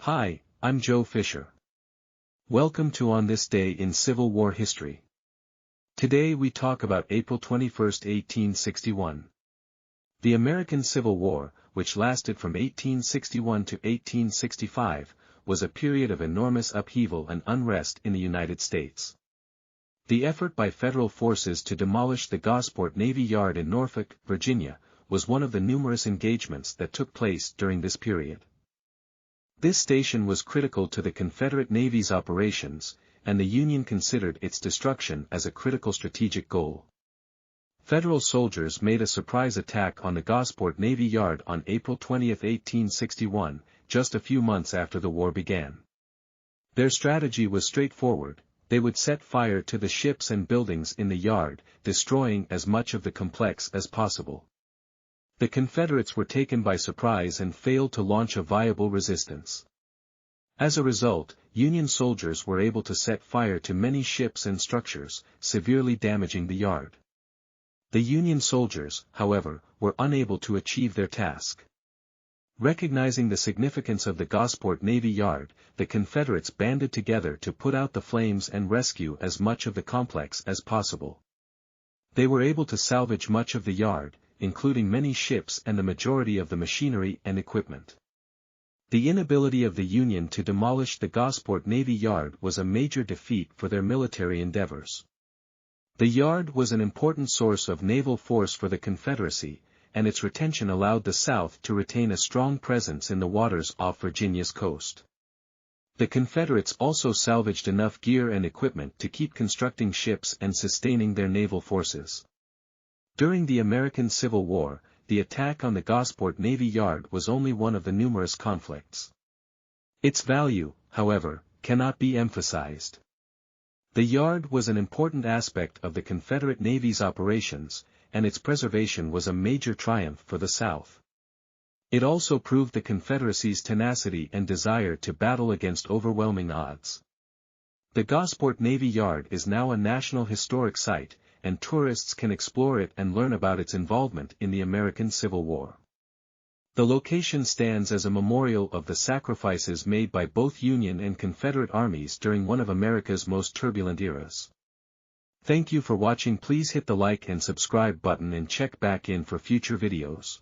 Hi, I'm Joe Fisher. Welcome to On This Day in Civil War History. Today we talk about April 21, 1861. The American Civil War, which lasted from 1861 to 1865, was a period of enormous upheaval and unrest in the United States. The effort by federal forces to demolish the Gosport Navy Yard in Norfolk, Virginia, was one of the numerous engagements that took place during this period. This station was critical to the Confederate Navy's operations, and the Union considered its destruction as a critical strategic goal. Federal soldiers made a surprise attack on the Gosport Navy Yard on April 20, 1861, just a few months after the war began. Their strategy was straightforward: they would set fire to the ships and buildings in the yard, destroying as much of the complex as possible. The Confederates were taken by surprise and failed to launch a viable resistance. As a result, Union soldiers were able to set fire to many ships and structures, severely damaging the yard. The Union soldiers, however, were unable to achieve their task. Recognizing the significance of the Gosport Navy Yard, the Confederates banded together to put out the flames and rescue as much of the complex as possible. They were able to salvage much of the yard, including many ships and the majority of the machinery and equipment. The inability of the Union to demolish the Gosport Navy Yard was a major defeat for their military endeavors. The yard was an important source of naval force for the Confederacy, and its retention allowed the South to retain a strong presence in the waters off Virginia's coast. The Confederates also salvaged enough gear and equipment to keep constructing ships and sustaining their naval forces. During the American Civil War, the attack on the Gosport Navy Yard was only one of the numerous conflicts. Its value, however, cannot be emphasized. The yard was an important aspect of the Confederate Navy's operations, and its preservation was a major triumph for the South. It also proved the Confederacy's tenacity and desire to battle against overwhelming odds. The Gosport Navy Yard is now a National Historic Site, and tourists can explore it and learn about its involvement in the American Civil War. The location stands as a memorial of the sacrifices made by both Union and Confederate armies during one of America's most turbulent eras. Thank you for watching. Please hit the like and subscribe button and check back in for future videos.